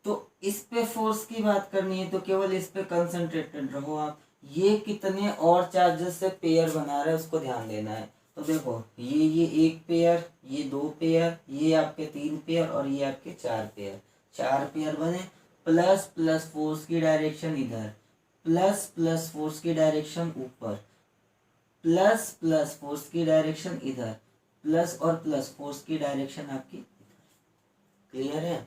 तो इस पे फोर्स की बात करनी है तो केवल इस पे कंसंट्रेटेड रहो आप। ये कितने और चार्जेस से पेयर बना रहे हैं उसको ध्यान देना है। तो देखो ये एक पेयर, ये 2 पेयर, ये आपके 3 पेयर और ये आपके 4 पेयर। 4 पेयर बने, प्लस प्लस फोर्स की डायरेक्शन इधर, प्लस प्लस फोर्स की डायरेक्शन ऊपर, प्लस प्लस फोर्स की डायरेक्शन इधर, प्लस और प्लस फोर्स की डायरेक्शन आपकी इधर। क्लियर है,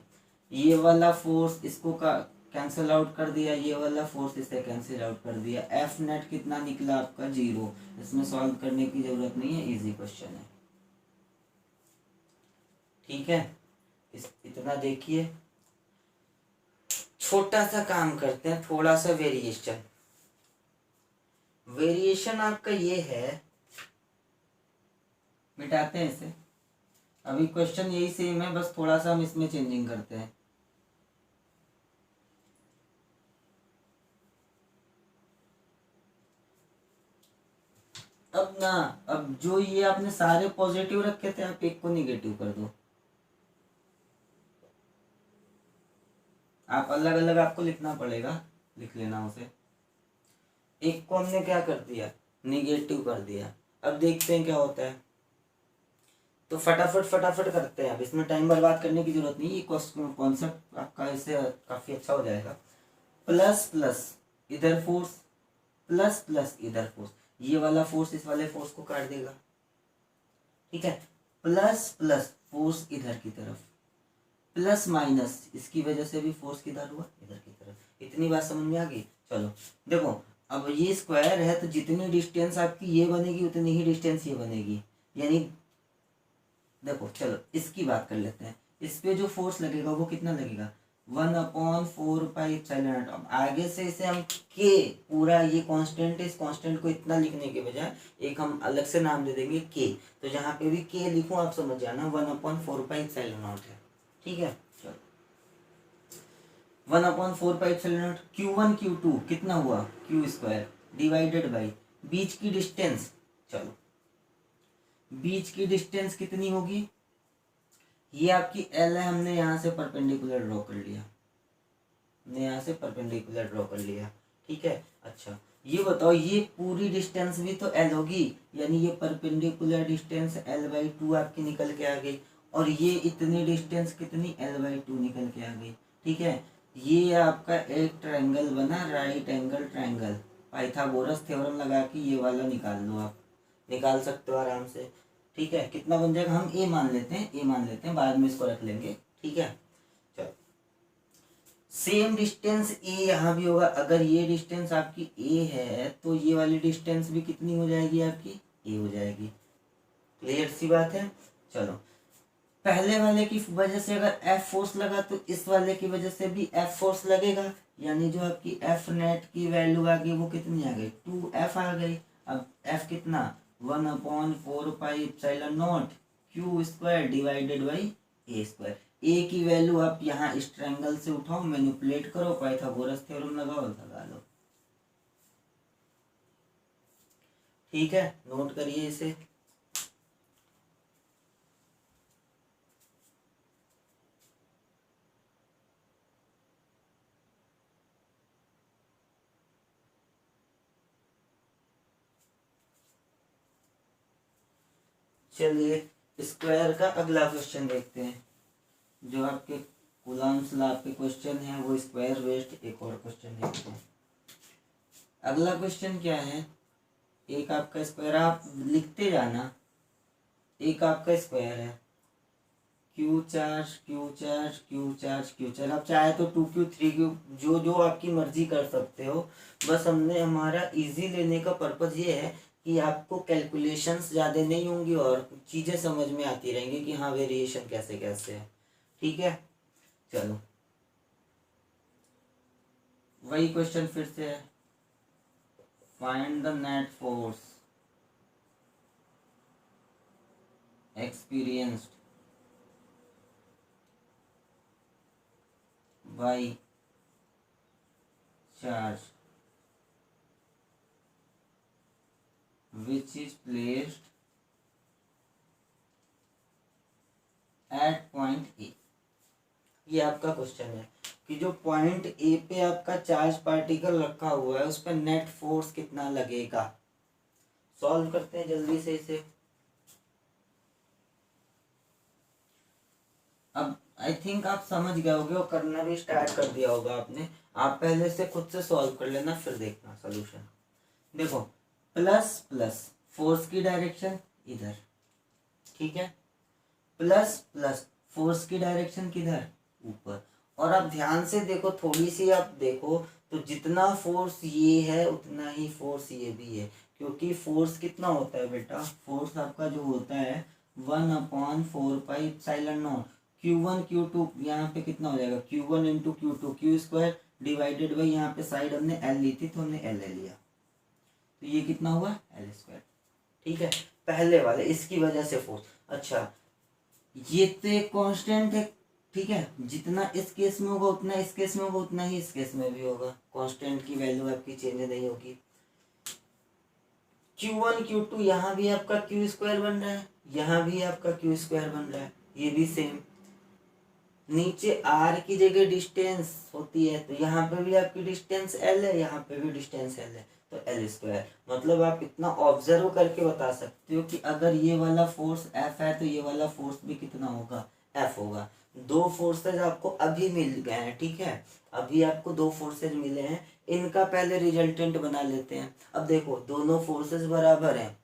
ये वाला फोर्स इसको का कैंसिल आउट कर दिया, ये वाला फोर्स इसे कैंसिल आउट कर दिया। एफ नेट कितना निकला आपका, 0। इसमें सॉल्व करने की जरूरत नहीं है, इजी क्वेश्चन है। ठीक है, इतना देखिए। छोटा सा काम करते हैं, थोड़ा सा वेरिएशन। वेरिएशन आपका ये है, मिटाते हैं इसे। अभी क्वेश्चन यही सेम है, बस थोड़ा सा हम इसमें चेंजिंग करते हैं। अब ना, अब जो ये आपने सारे पॉजिटिव रखे थे, आप एक को निगेटिव कर दो। आप अलग अलग आपको लिखना पड़ेगा, लिख लेना उसे। एक को हमने क्या कर दिया, निगेटिव कर दिया। अब देखते हैं क्या होता है। तो फटाफट फटाफट करते हैं, अब इसमें टाइम बर्बाद करने की जरूरत नहीं, ये कॉन्सेप्ट आपका इससे काफी अच्छा हो जाएगा। प्लस प्लस इधर फोर्स, प्लस प्लस इधर फोर्स, ये वाला फोर्स इस वाले फोर्स को काट देगा, ठीक है। प्लस प्लस फोर्स इधर की तरफ, प्लस माइनस इसकी वजह से भी फोर्स किधर हुआ, इधर की तरफ। इतनी बात समझ में आ गई। चलो देखो, अब ये स्क्वायर है तो जितनी डिस्टेंस आपकी ये बनेगी उतनी ही डिस्टेंस ये बनेगी, यानी देखो चलो इसकी बात कर लेते हैं। इस पे जो फोर्स लगेगा वो कितना लगेगा, 1/4πε0। अब आगे से इसे हम के, पूरा ये कांस्टेंट है, इस कांस्टेंट को इतना लिखने के बजाय एक हम अलग से नाम दे देंगे के। तो जहाँ पे भी के लिखूं आप समझ जाना 1/4πε0 है, ठीक है। चलो 1/4πε0, Q1 Q2 कितना हुआ, Q² डिवाइडेड बाई बीच की डिस्टेंस। चलो बीच की डिस्टेंस कितनी होगी, ये आपकी L है, हमने यहाँ से परपेंडिकुलर ड्रॉ कर लिया, हमने यहाँ से परपेंडिकुलर ड्रॉ कर लिया, ठीक है। अच्छा ये बताओ, ये पूरी डिस्टेंस भी तो L होगी, यानी ये परपेंडिकुलर डिस्टेंस L/2 आपकी निकल के आ गई, और ये इतनी डिस्टेंस कितनी L/2 निकल के आ गई, ठीक है। ये आपका एक ट्रायंगल बना, right angle triangle. Pythagoras theorem लगा के ये वाला निकाल लो, आप निकाल सकते हो आराम से, ठीक है। कितना बन जाएगा, हम ए मान लेते हैं, ए मान लेते हैं, बाद में इसको रख लेंगे, ठीक है। चलो सेम डिस्टेंस ए यहाँ भी होगा, अगर ये डिस्टेंस आपकी ए है तो ये वाली डिस्टेंस भी कितनी हो जाएगी आपकी, ए हो जाएगी। क्लियर सी बात है। चलो पहले वाले की वजह से अगर एफ फोर्स लगा तो इस वाले की वजह से भी एफ फोर्स लगेगा, यानी जो आपकी एफ नेट की वैल्यू आ गई वो कितनी आ गई, 2F आ गई। अब एफ कितना, 1/4πε0 Q² डिवाइडेड बाई A²। ए की वैल्यू आप यहाँ इस ट्रायंगल से उठाओ, मैनिपुलेट करो, पाइथागोरस थ्योरम लगाओ, लगा लो, ठीक है। नोट करिए इसे। चलिए स्क्वायर का अगला क्वेश्चन देखते हैं। जो आपके कूलम्ब्स लॉ के क्वेश्चन है वो स्क्वायर बेस्ड एक और क्वेश्चन देखते हैं। अगला क्वेश्चन क्या है, एक आपका स्क्वायर, आप लिखते जाना, एक आपका स्क्वायर है Q4 Q4 Q4 Q4। आप चाहे तो 2Q 3Q जो जो आपकी मर्जी कर सकते हो, बस हमने हमारा इजी लेने का पर्पज ये है कि आपको कैलकुलेशंस ज़्यादा नहीं होंगी और चीज़ें समझ में आती रहेंगी कि हाँ वेरिएशन कैसे कैसे है, ठीक है। चलो वही क्वेश्चन फिर से है, find the net force experienced by charge which is placed at point A। ये आपका क्वेश्चन है कि जो पॉइंट ए पे आपका चार्ज पार्टिकल रखा हुआ है उस पर नेट फोर्स कितना लगेगा। सॉल्व करते हैं जल्दी से इसे। अब आई थिंक आप समझ गए होगे और करना भी स्टार्ट कर दिया होगा आपने। आप पहले से खुद से सॉल्व कर लेना फिर देखना सोल्यूशन। देखो प्लस प्लस फोर्स की डायरेक्शन इधर, ठीक है, प्लस प्लस फोर्स की डायरेक्शन किधर, ऊपर। और आप ध्यान से देखो, थोड़ी सी आप देखो तो जितना फोर्स ये है उतना ही फोर्स ये भी है, क्योंकि फोर्स कितना होता है बेटा, फोर्स आपका जो होता है 1/4πε0। Q1 Q2 यहाँ पे कितना हो जाएगा, Q1 into Q2 Q square divided by यहाँ पे साइड हमने L ली थी तो हमने L ले लिया, तो ये कितना हुआ L स्क्वायर। ठीक है, पहले वाले इसकी वजह से फोर्स। अच्छा, ये तो एक कांस्टेंट है, ठीक है, जितना इस केस में होगा उतना इस केस में होगा, उतना ही इस केस में भी होगा, कांस्टेंट की वैल्यू आपकी चेंज नहीं होगी। Q1 Q2 यहाँ भी आपका क्यू स्क्वायर बन रहा है, यहाँ भी आपका क्यू स्क्वायर बन रहा है, ये भी सेम। नीचे r की जगह डिस्टेंस होती है तो यहाँ पे भी आपकी डिस्टेंस l है, यहाँ पे भी डिस्टेंस l है, तो एल स्क्वायर। मतलब आप इतना ऑब्जर्व करके बता सकते हो कि अगर ये वाला फोर्स F है तो ये वाला फोर्स भी कितना होगा, F होगा। दो फोर्सेज आपको अभी मिल गए हैं, ठीक है, अभी आपको दो फोर्सेज मिले हैं, इनका पहले रिजल्टेंट बना लेते हैं। अब देखो दोनों फोर्सेज बराबर हैं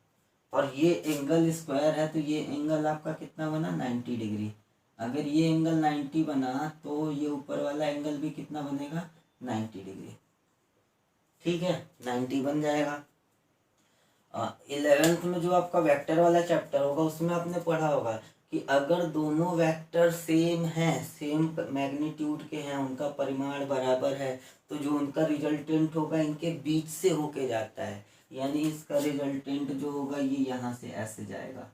और ये एंगल स्क्वायर है, तो ये एंगल आपका कितना बना 90 डिग्री। अगर ये एंगल 90 बना तो ये ऊपर वाला एंगल भी कितना बनेगा 90 डिग्री। ठीक है, 90 बन जाएगा। 11th में जो आपका वेक्टर वाला चैप्टर होगा उसमें आपने पढ़ा होगा कि अगर दोनों वेक्टर सेम हैं, सेम मैग्नीट्यूड के हैं, उनका परिमाण बराबर है, तो जो उनका रिजल्टेंट होगा इनके बीच से होके जाता है, यानी इसका रिजल्टेंट जो होगा ये यहाँ से ऐसे जाएगा,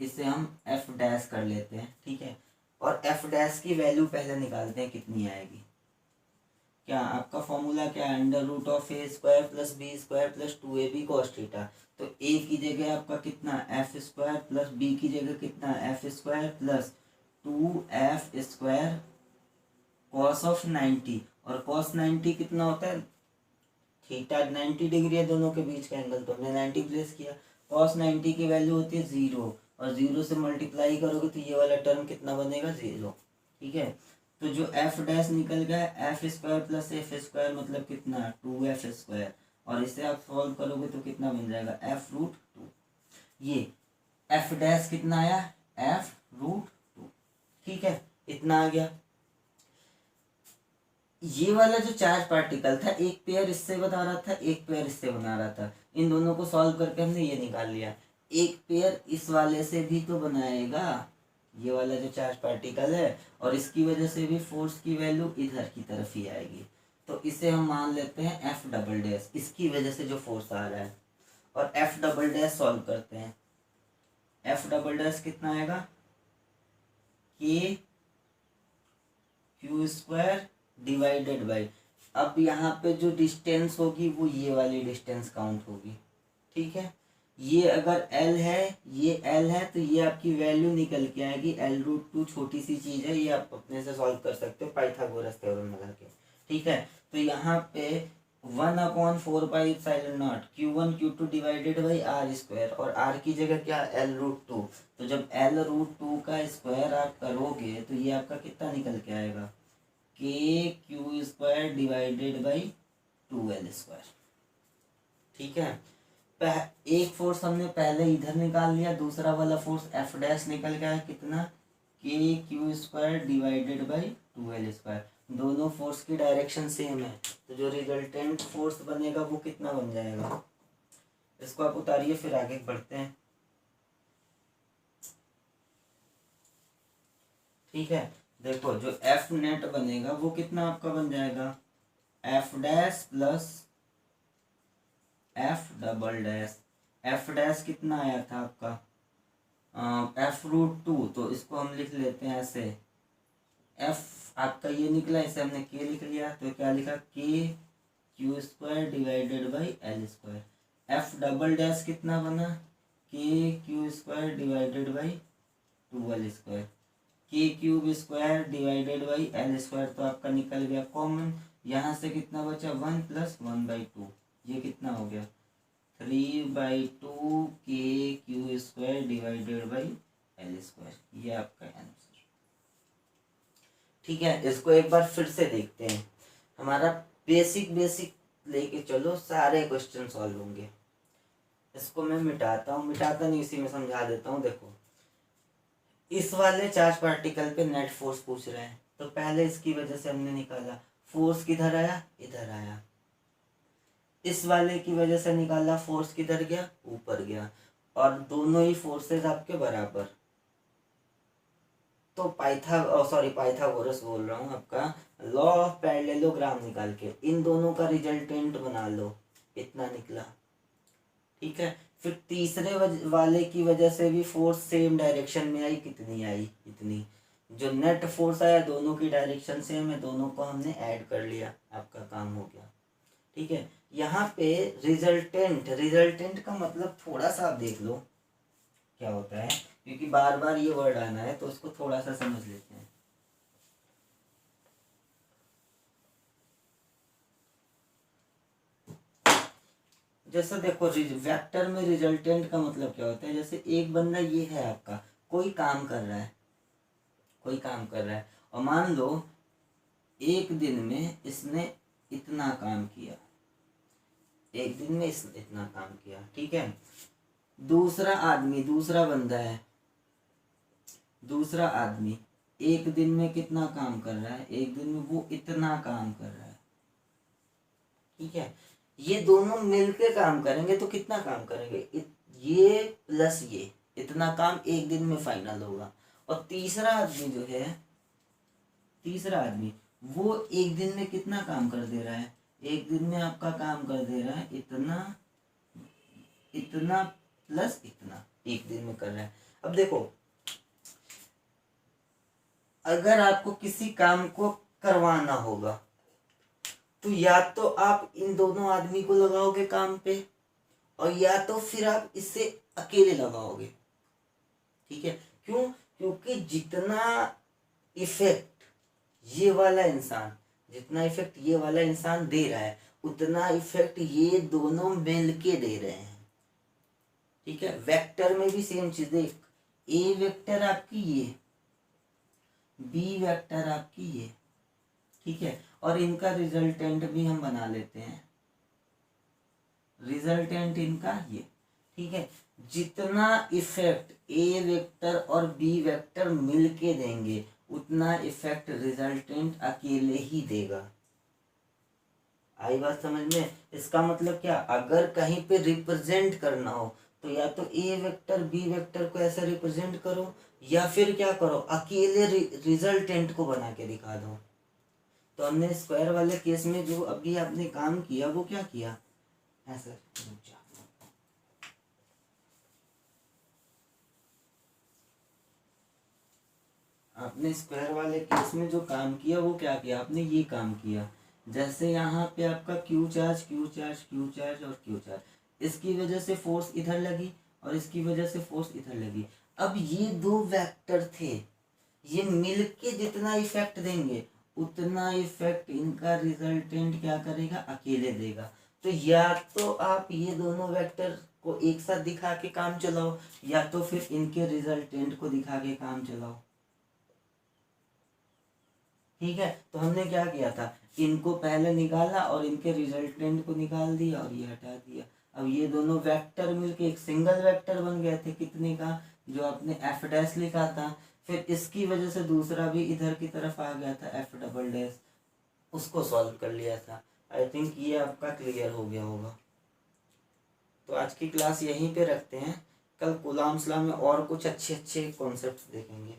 इसे हम एफ डैश कर लेते हैं। ठीक है, और एफ डैश की वैल्यू पहले निकालते हैं कितनी आएगी। क्या आपका फॉर्मूला क्या है, under root of A square plus B square plus 2ab cos theta. तो ए की जगह आपका कितना एफ स्क्वायर प्लस बी की जगह कितना F square plus 2f square cos of 90, और कॉस 90 कितना होता है, थीटा 90 डिग्री है दोनों के बीच का एंगल, तो हमने 90 प्लेस किया। कॉस 90 की वैल्यू होती है 0, और 0 से मल्टीप्लाई करोगे तो ये वाला टर्म कितना बनेगा 0। ठीक है, तो जो एफ डैश निकल गया F square plus F square मतलब कितना 2f स्क्वायर, और इसे आप सॉल्व करोगे तो कितना बन जाएगा एफ रूट 2। ये एफ डैश कितना आया एफ रूट 2। ठीक है, इतना आ गया। ये वाला जो चार्ज पार्टिकल था एक पेयर इससे बना रहा था, एक पेयर इससे बना रहा था, इन दोनों को सॉल्व करके हमने ये निकाल लिया। एक पेयर इस वाले से भी तो बनाएगा, ये वाला जो चार्ज पार्टिकल है, और इसकी वजह से भी फोर्स की वैल्यू इधर की तरफ ही आएगी, तो इसे हम मान लेते हैं एफ डबल डैश, इसकी वजह से जो फोर्स आ रहा है। और एफ डबल डैश सॉल्व करते हैं, एफ डबल डैश कितना आएगा के क्यू स्क्वायर डिवाइडेड बाई, अब यहाँ पे जो डिस्टेंस होगी वो ये वाली डिस्टेंस काउंट होगी। ठीक है, ये अगर L है, ये L है, तो ये आपकी वैल्यू निकल के आएगी L रूट 2, छोटी सी चीज़ है, ये आप अपने से सॉल्व कर सकते हो पाइथागोरस थ्योरम लगा के। ठीक है, तो यहाँ पे 1/4πε0 Q1 Q2 divided by R square, और आर की जगह क्या L रूट 2, तो जब L रूट 2 का स्क्वायर आप करोगे तो ये आपका कितना निकल के आएगा के Q square divided by 2l square. ठीक है, एक फोर्स हमने पहले इधर निकाल लिया, दूसरा वाला फोर्स एफ डैश निकल गया कितना के Q square divided by 2l square. दोनों फोर्स की डायरेक्शन सेम है, तो जो रिजल्टेंट फोर्स बनेगा वो कितना बन जाएगा, इसको आप उतारिए फिर आगे बढ़ते हैं। ठीक है, देखो जो एफ नेट बनेगा वो कितना आपका बन जाएगा F dash plus F double dash. F dash कितना आया था आपका एफ रूट 2, तो इसको हम लिख लेते हैं ऐसे, एफ आपका ये निकला, इसे हमने के लिख लिया, तो क्या लिखा K Q square divided by L square. F double dash कितना बना K Q square divided by 2l square, K cube square divided by L square, तो आपका निकल गया कॉमन, यहाँ से कितना बचा 1 + 1/2, ये कितना हो गया 3/2 के Q square divided by L square, ये आपका आंसर। ठीक है, इसको एक बार फिर से देखते हैं, हमारा बेसिक लेके चलो, सारे क्वेश्चन सॉल्व होंगे। इसको मैं मिटाता नहीं, इसी में समझा देता हूँ। देखो इस वाले चार्ज पार्टिकल पे नेट फोर्स पूछ रहे हैं, तो पहले इसकी वजह से हमने निकाला, फोर्स किधर आया इधर आया। इस वाले की वजह से निकाला, फोर्स किधर गया ऊपर गया, और दोनों ही फोर्सेस आपके बराबर। तो पाइथागोरस बोल रहा हूँ, आपका लॉ ऑफ पैरेललोग्राम निकाल के इन दोनों का रिजल्टेंट बना लो, इतना निकला। ठीक है, फिर तीसरे वाले की वजह से भी फोर्स सेम डायरेक्शन में आई, कितनी आई, इतनी। जो नेट फोर्स आया दोनों की डायरेक्शन सेम है, दोनों को हमने ऐड कर लिया, आपका काम हो गया। ठीक है, यहाँ पे रिजल्टेंट का मतलब थोड़ा सा आप देख लो क्या होता है, क्योंकि बार बार ये वर्ड आना है तो उसको थोड़ा सा समझ लेते हैं। जैसे देखो वेक्टर में रिजल्टेंट का मतलब क्या होता है, जैसे एक बंदा ये है आपका, कोई काम कर रहा है और मान लो एक दिन में इसने इतना काम किया, इतना काम किया। ठीक है, दूसरा आदमी एक दिन में कितना काम कर रहा है, एक दिन में वो इतना काम कर रहा है। ठीक है, ये दोनों मिलके काम करेंगे तो कितना काम करेंगे, ये प्लस ये, इतना काम एक दिन में फाइनल होगा। और तीसरा आदमी वो एक दिन में कितना काम कर दे रहा है, एक दिन में आपका काम कर दे रहा है इतना प्लस इतना, एक दिन में कर रहा है। अब देखो, अगर आपको किसी काम को करवाना होगा तो या तो आप इन दोनों आदमी को लगाओगे काम पे, और या तो फिर आप इससे अकेले लगाओगे। ठीक है, क्यों? क्योंकि जितना इफेक्ट ये वाला इंसान दे रहा है, उतना इफेक्ट ये दोनों मिलके दे रहे हैं। ठीक है, वेक्टर में भी सेम चीज देख, ए वेक्टर आपकी ये, बी वेक्टर आपकी ये। ठीक है, और इनका रिजल्टेंट भी हम बना लेते हैं, रिजल्टेंट इनका ये। ठीक है, जितना इफेक्ट ए वेक्टर और बी वेक्टर मिलके देंगे उतना इफेक्ट रिजल्टेंट अकेले ही देगा। आई बात समझ में? इसका मतलब क्या, अगर कहीं पे रिप्रेजेंट करना हो तो या तो ए वेक्टर बी वेक्टर को ऐसे रिप्रेजेंट करो, या फिर क्या करो, अकेले रिजल्टेंट को बना के दिखा दो। तो हमने स्क्वायर वाले केस में जो अभी आपने काम किया वो क्या किया, ऐसा। आपने स्क्वायर वाले केस में जो काम किया वो क्या किया, आपने ये काम किया। जैसे यहाँ पे आपका क्यू चार्ज और क्यू चार्ज, इसकी वजह से फोर्स इधर लगी और इसकी वजह से फोर्स इधर लगी। अब ये दो वेक्टर थे, ये मिलके जितना इफेक्ट देंगे उतना इफेक्ट इनका रिजल्टेंट क्या करेगा, अकेले देगा। तो या तो आप ये दोनों वेक्टर को एक साथ दिखा के काम चलाओ, या तो फिर इनके रिजल्टेंट को दिखा के काम चलाओ। ठीक है, तो हमने क्या किया था, इनको पहले निकाला और इनके रिजल्टेंट को निकाल दिया और ये हटा दिया। अब ये दोनों वेक्टर मिलके एक सिंगल वेक्टर बन गए थे, कितने का, जो आपने एफ डैश लिखा था। फिर इसकी वजह से दूसरा भी इधर की तरफ आ गया था, एफ डबल डैश, उसको सॉल्व कर लिया था। आई थिंक ये आपका क्लियर हो गया होगा। तो आज की क्लास यहीं पे रखते हैं, कल कूलॉम्स लॉ में और कुछ अच्छे अच्छे कॉन्सेप्ट्स देखेंगे।